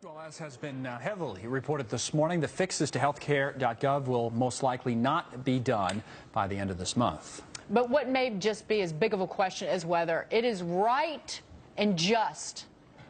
Well, as has been heavily reported this morning, the fixes to Healthcare.gov will most likely not be done by the end of this month. But what may just be as big of a question as whether it is right and just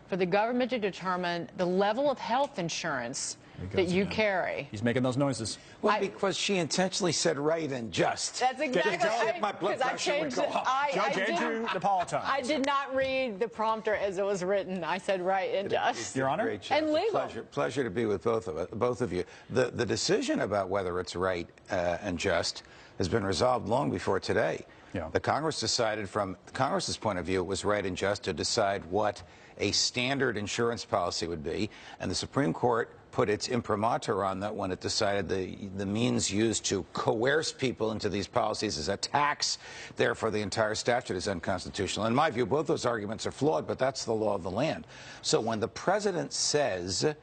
for the government to determine the level of health insurance that you carry. He's making those noises. Well, because she intentionally said right and just. That's exactly right. My blood pressure would go up. Judge Andrew Napolitano. I did not read the prompter as it was written. I said right and just. Your Honor? And legal. Pleasure to be with both of you. The decision about whether it's right and just has been resolved long before today. Yeah. The Congress decided, from Congress's point of view, it was right and just to decide what a standard insurance policy would be, and the Supreme Court put its imprimatur on that when it decided the means used to coerce people into these policies is a tax. Therefore, the entire statute is unconstitutional. In my view, both those arguments are flawed, but that's the law of the land. So when the president says,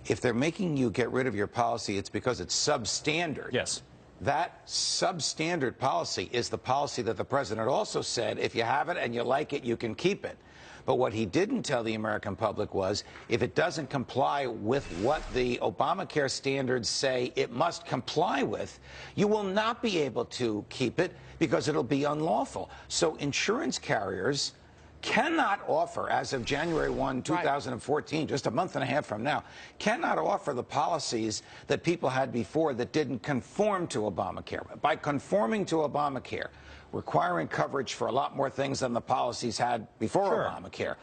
if they're making you get rid of your policy, it's because it's substandard. Yes. That substandard policy is the policy that the president also said, if you have it and you like it, you can keep it. But what he didn't tell the American public was, if it doesn't comply with what the Obamacare standards say it must comply with, you will not be able to keep it because it'll be unlawful. So insurance carriers cannot offer, as of January 1, 2014, just a month and a half from now, cannot offer the policies that people had before that didn't conform to Obamacare. By conforming to Obamacare, requiring coverage for a lot more things than the policies had before Obamacare,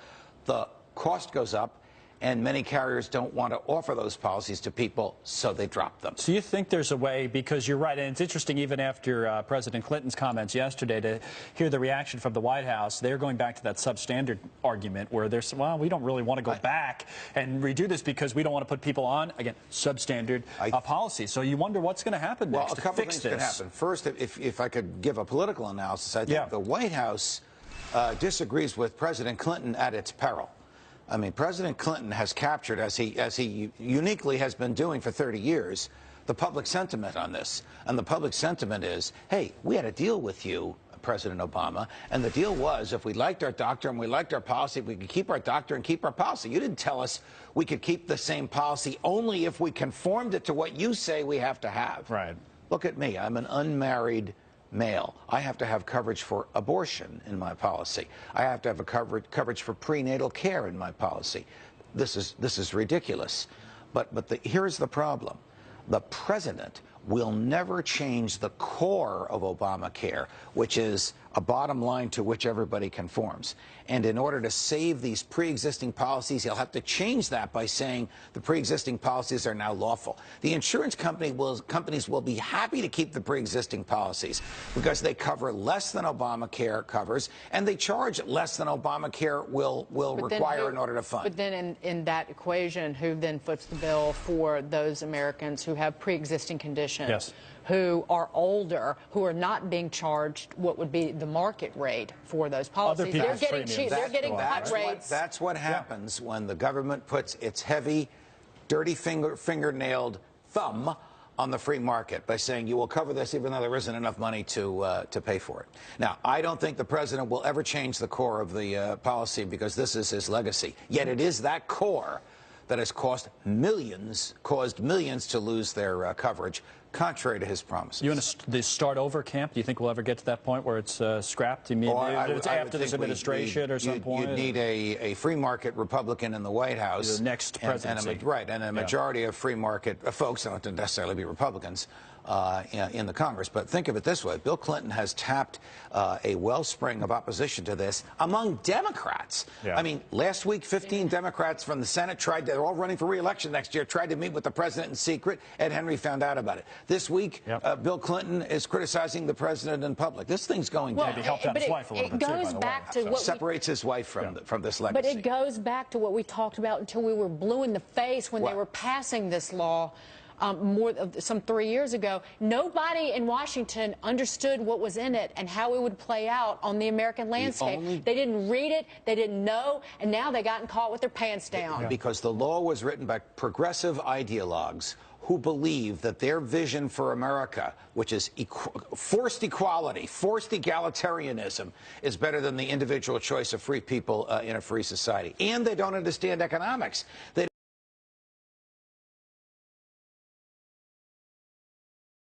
the cost goes up, and many carriers don't want to offer those policies to people, so they drop them. So you think there's a way, because you're right, and it's interesting even after President Clinton's comments yesterday to hear the reaction from the White House. They're going back to that substandard argument where they're saying, well, we don't really want to go back and redo this because we don't want to put people on, again, substandard policies. So you wonder what's going to happen next to fix this. Well, a couple things can happen. First, if I could give a political analysis, I think the White House disagrees with President Clinton at its peril. I mean, President Clinton has captured, as he uniquely has been doing for 30 years, the public sentiment on this. And the public sentiment is, hey, we had a deal with you, President Obama, and the deal was if we liked our doctor and we liked our policy, we could keep our doctor and keep our policy. You didn't tell us we could keep the same policy only if we conformed it to what you say we have to have. Right. Look at me. I'm an unmarried male. I have to have coverage for abortion in my policy. I have to have a coverage for prenatal care in my policy. This is ridiculous. But here's the problem. The president will never change the core of Obamacare, which is a bottom line to which everybody conforms. And in order to save these pre-existing policies, he'll have to change that by saying the pre-existing policies are now lawful. The insurance companies will be happy to keep the pre-existing policies because they cover less than Obamacare covers, and they charge less than Obamacare will require in order to fund. But then in that equation, who then foots the bill for those Americans who have pre-existing conditions? Yes. Who are older, who are not being charged what would be the market rate for those policies. They're getting cheap. They're getting cut rates. That's what happens when the government puts its heavy, dirty fingernailed thumb on the free market by saying you will cover this even though there isn't enough money to pay for it. Now, I don't think the president will ever change the core of the policy because this is his legacy. Yet it is that core that has caused millions to lose their coverage, contrary to his promises. You in the start over camp? Do you think we'll ever get to that point where it's scrapped immediately after this administration or some point? You'd need a free market Republican in the White House. The next presidency. And a majority of free market folks, don't necessarily be Republicans, in the Congress. But think of it this way. Bill Clinton has tapped a wellspring of opposition to this among Democrats. Yeah. I mean, last week, 15 Democrats from the Senate they're all running for re-election next year, tried to meet with the president in secret. Ed Henry found out about it. This week, Bill Clinton is criticizing the president in public. This thing's going down. Maybe helped out his wife a little bit, too, by the way. It goes back to what separates his wife from this legacy. But it goes back to what we talked about until we were blue in the face when they were passing this law. Some 3 years ago, nobody in Washington understood what was in it and how it would play out on the American landscape. They didn't read it, they didn't know, and now they gotten caught with their pants down. Because the law was written by progressive ideologues who believe that their vision for America, which is forced equality, forced egalitarianism, is better than the individual choice of free people in a free society. And they don't understand economics. They